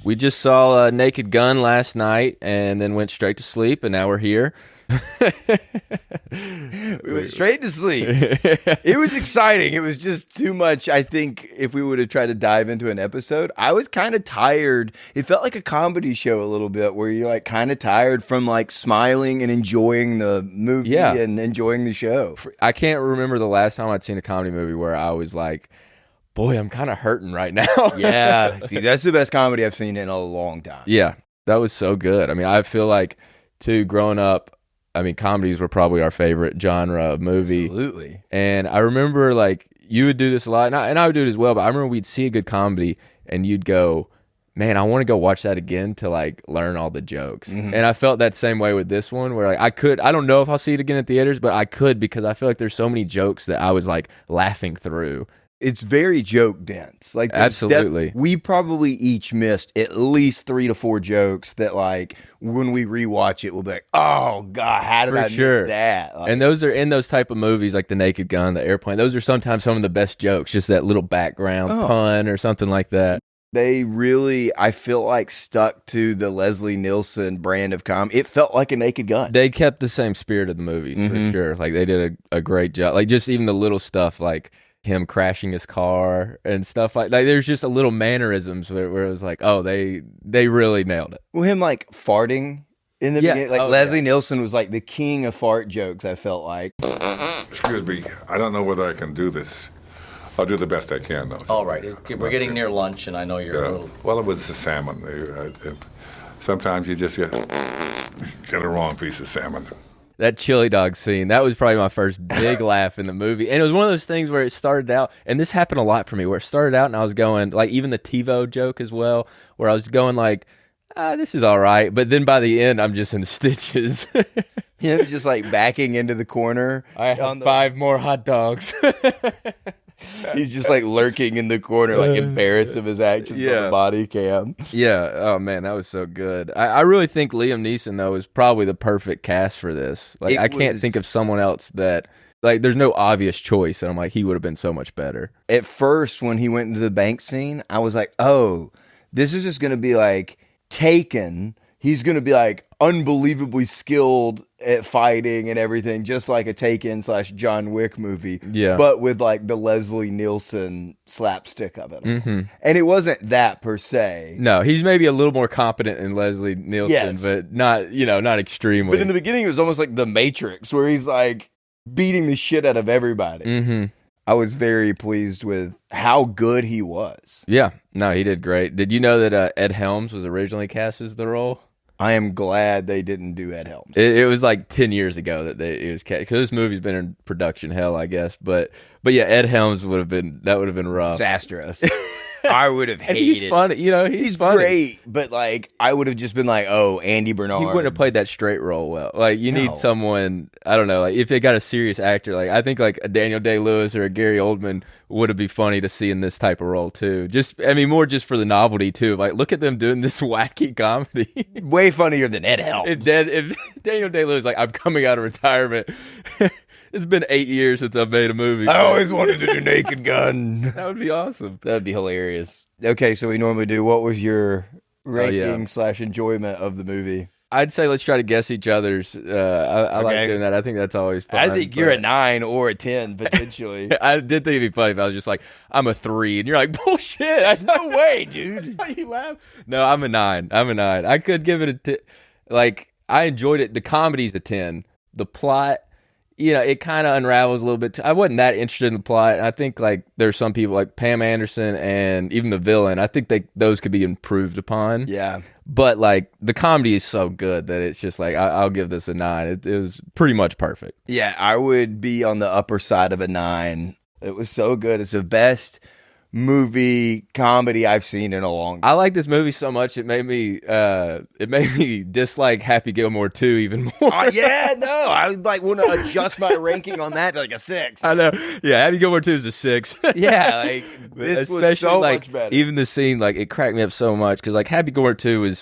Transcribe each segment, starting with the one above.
We just saw Naked Gun last night and then went straight to sleep, and now we're here. We went straight to sleep. It was exciting. It was just too much. I think if we would have tried to dive into an episode, I was kind of tired. It felt like a comedy show a little bit, where you're like kind of tired from like smiling and enjoying the movie and enjoying the show. I can't remember the last time I'd seen a comedy movie where I was like, boy, I'm kind of hurting right now. Yeah, dude, that's the best comedy I've seen in a long time. Yeah, that was so good. I mean, I feel like, too, growing up, I mean, comedies were probably our favorite genre of movie. Absolutely. And I remember, like, you would do this a lot, and I would do it as well, but I remember we'd see a good comedy, and you'd go, man, I want to go watch that again to, like, learn all the jokes. Mm-hmm. And I felt that same way with this one, where, like, I don't know if I'll see it again at theaters, but I could, because I feel like there's so many jokes that I was, like, laughing through. It's very joke dense. Like, absolutely. We probably each missed at least 3 to 4 jokes that, like, when we rewatch it, we'll be like, oh God, how did I miss that? Like, and those are in those type of movies, like The Naked Gun, The Airplane. Those are sometimes some of the best jokes, just that little background pun or something like that. They really, I feel like, stuck to the Leslie Nielsen brand of comedy. It felt like a Naked Gun. They kept the same spirit of the movie, for sure. Like, they did a great job. Like, just even the little stuff, like him crashing his car and stuff like there's just a little mannerisms where it was like, oh, they really nailed it. Well, him like farting in the beginning, like Leslie Nielsen was like the king of fart jokes, I felt like. Excuse me, I don't know whether I can do this. I'll do the best I can, though. All right, we're getting near lunch, and I know you're a little... Well, it was the salmon. Sometimes you just get a wrong piece of salmon. That chili dog scene, that was probably my first big laugh in the movie. And it was one of those things where it started out, and this happened a lot for me, where it started out and I was going, like, even the TiVo joke as well, where I was going like, this is all right. But then by the end, I'm just in stitches. Him just like backing into the corner. I have 5 more hot dogs. He's just like lurking in the corner, like embarrassed of his actions on the body cam. Yeah. Oh man, that was so good. I really think Liam Neeson though is probably the perfect cast for this. Like, I can't think of someone else that, like, there's no obvious choice, and I'm like, he would have been so much better. At first, when he went into the bank scene, I was like, oh, this is just gonna be like Taken. He's going to be like unbelievably skilled at fighting and everything, just like a Taken / John Wick movie. Yeah. But with like the Leslie Nielsen slapstick of it. Mm-hmm. And it wasn't that per se. No, he's maybe a little more competent than Leslie Nielsen, but not, not extremely. But in the beginning, it was almost like The Matrix, where he's like beating the shit out of everybody. Mm-hmm. I was very pleased with how good he was. Yeah. No, he did great. Did you know that Ed Helms was originally cast as the role? I am glad they didn't do Ed Helms. It was like 10 years ago that it was cast, because this movie's been in production hell, I guess. But yeah, Ed Helms would have been rough. Disastrous. I would have hated. And he's funny, he's funny. Great, but like I would have just been like, oh, Andy Bernard. He wouldn't have played that straight role well. Like, you need someone, I don't know, like if they got a serious actor, like I think like a Daniel Day-Lewis or a Gary Oldman would have been funny to see in this type of role too. More just for the novelty too. Like, look at them doing this wacky comedy. Way funnier than Ed Helms. If Daniel Day-Lewis like, I'm coming out of retirement. It's been 8 years since I've made a movie. I always wanted to do Naked Gun. That would be awesome. That would be hilarious. Okay, so we normally do, what was your ranking / enjoyment of the movie? I'd say let's try to guess each other's. I like doing that. I think that's always fun. I think you're a 9 or a 10, potentially. I did think it'd be funny if I was just like, I'm a 3, and you're like, bullshit. No way, dude. That's how you laugh. No, I'm a 9. I could give it a 10. Like, I enjoyed it. The comedy's a 10. The plot, it kind of unravels a little bit. I wasn't that interested in the plot. I think like there's some people like Pam Anderson and even the villain. I think those could be improved upon. Yeah. But like the comedy is so good that it's just like I'll give this a 9. It was pretty much perfect. Yeah, I would be on the upper side of a 9. It was so good. It's the best movie comedy I've seen in a long time. I like this movie so much it made me dislike Happy Gilmore 2 even more. I would like want to adjust my ranking on that to like a 6. I know. Yeah, Happy Gilmore 2 is a 6. Yeah, like this was so much better. Even the scene, like, it cracked me up so much because like Happy Gilmore 2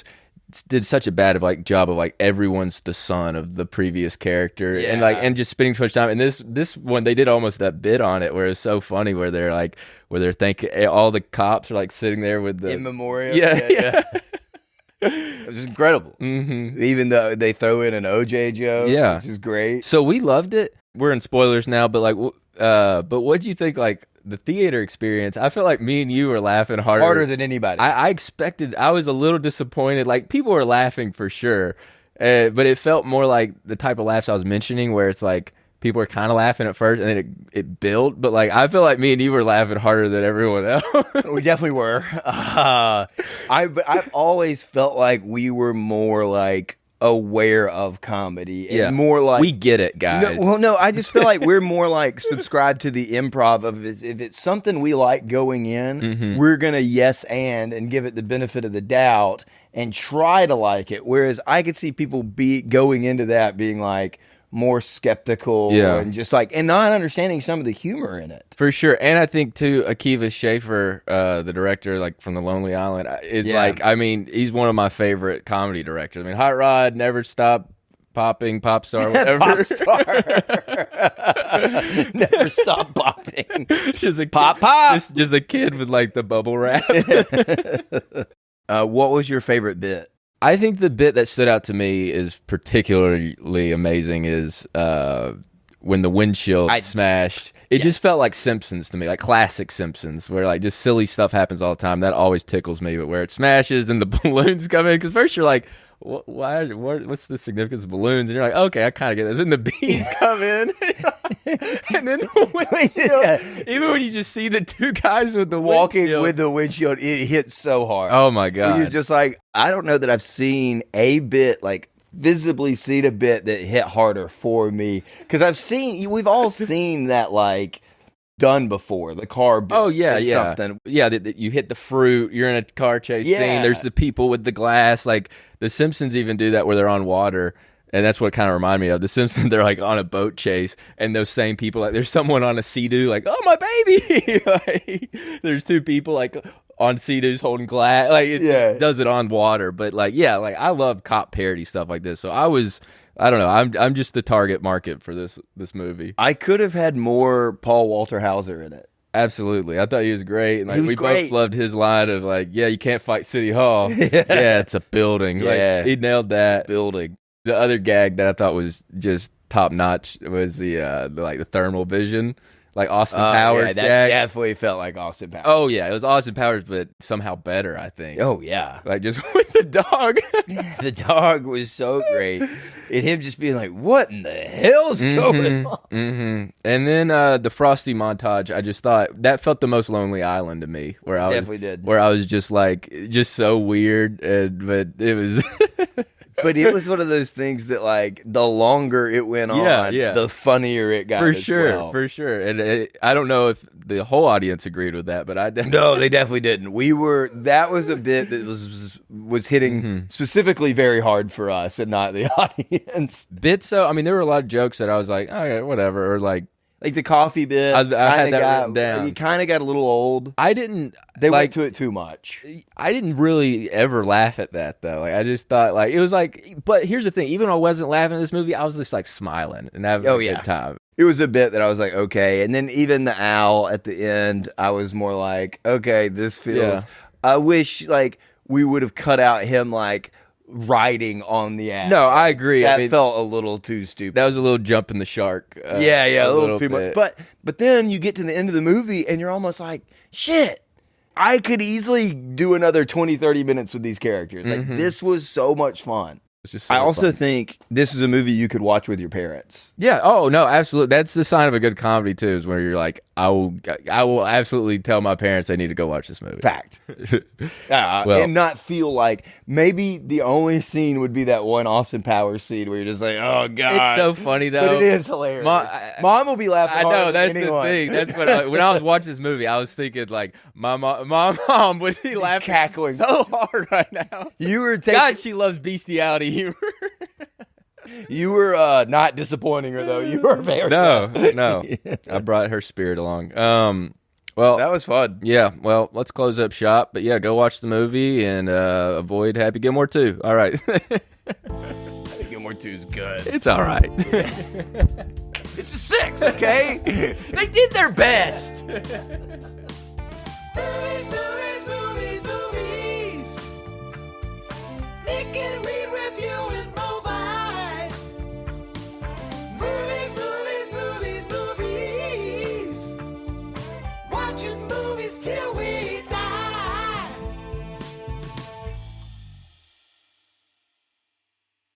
did such a bad job of like everyone's the son of the previous character, and just spending too much time. And this one, they did almost that bit on it where it's so funny where they're thinking all the cops are like sitting there with the in memoriam. Yeah. It was incredible. Mm-hmm. Even though they throw in an OJ joke, Yeah. which is great. So we loved it. We're in spoilers now, but like, but what do you think? Like the theater experience, I feel like me and you were laughing harder Than anybody. I expected. I was a little disappointed. Like people were laughing for sure, but it felt more like the type of laughs I was mentioning, where it's like people were kind of laughing at first, and then it built. But like I feel like me and you were laughing harder than everyone else. We definitely were. I've always felt like we were more like aware of comedy and more like we get it, guys. No, I just feel like we're more like subscribed to the improv of if it's something we like going in, we're gonna yes and give it the benefit of the doubt and try to like it. Whereas I could see people be going into that being like more skeptical and just like and not understanding some of the humor in it. For sure. And I think too, Akiva Schaffer, the director like from The Lonely Island, is like, I mean, he's one of my favorite comedy directors. I mean, Hot Rod, Never Stop Popping, Pop Star, whatever. Pop Star. Never Stop Popping. Just a pop. Just a kid with like the bubble wrap. What was your favorite bit? I think the bit that stood out to me is particularly amazing is when the windshield smashed. It just felt like Simpsons to me, like classic Simpsons, where like just silly stuff happens all the time. That always tickles me. But where it smashes and the balloons come in, because first you're like, why? What's the significance of balloons? And you're like, okay, I kind of get this. And the bees come in, and then the windshield. Even when you just see the two guys with the walking windshield. with the windshield, it hits so hard. Oh my god! You're just like, I don't know that I've seen a bit like visibly seen a bit that hit harder for me because we've all seen that like done before the car bit. Oh yeah, something. You hit the fruit. You're in a car chase scene. There's the people with the glass. Like the Simpsons even do that where they're on water. And that's what kind of reminded me of The Simpsons. They're like on a boat chase, and those same people, like there's someone on a Sea-Doo, like, oh my baby. Like, there's two people like on Sea-Doos holding glass. Like it does it on water, but like like I love cop parody stuff like this. So I don't know. I'm just the target market for this movie. I could have had more Paul Walter Hauser in it. Absolutely. I thought he was great. And like, we both loved his line of like, yeah, you can't fight City Hall. Yeah, it's a building. Yeah. Like, he nailed that. Building. The other gag that I thought was just top notch was the thermal vision. Like Austin Powers that gag. definitely felt like Austin Powers. Oh, yeah. It was Austin Powers, but somehow better, I think. Oh, yeah. Like, just with the dog. The dog was so great. And him just being like, what in the hell's going on? Mm-hmm. And then the Frosty montage, I just thought, that felt the most Lonely Island to me. Where I was just like, just so weird. But it was... But it was one of those things that, like, the longer it went on, the funnier it got. For sure. And I don't know if the whole audience agreed with that, but I definitely... No, they definitely didn't. That was a bit that was hitting specifically very hard for us and not the audience. So, I mean, there were a lot of jokes that I was like, okay, whatever, or like the coffee bit. I had that written down. It kind of got a little old. They went to it too much. I didn't really ever laugh at that though. Like I just thought like it was like. But here's the thing: even though I wasn't laughing at this movie, I was just like smiling and having a good time. It was a bit that I was like, okay, and then even the owl at the end, I was more like, okay, this feels. Yeah. I wish like we would have cut out him like riding on the ass. No, I agree. That felt a little too stupid. That was a little jump in the shark. A little too much. But then you get to the end of the movie and you're almost like, shit, I could easily do another 20, 30 minutes with these characters. Like this was so much fun. I also think this is a movie you could watch with your parents. Yeah. Oh no, absolutely. That's the sign of a good comedy too. Is where you're like, I will absolutely tell my parents they need to go watch this movie. Fact. And not feel like maybe the only scene would be that one Austin Powers scene where you're just like, oh god, it's so funny though. But it is hilarious. Mom will be laughing. I know that's anyone. the thing. That's what when I was watching this movie, I was thinking like, my mom would be laughing, cackling so hard right now. You were God, she loves bestiality humor. You were not disappointing her though. You were very no. I brought her spirit along. Well, that was fun. Yeah. Well, let's close up shop. But yeah, go watch the movie and avoid Happy Gilmore 2. All right. Happy Gilmore 2 is good. It's all right. It's a 6. Okay. They did their best. get real.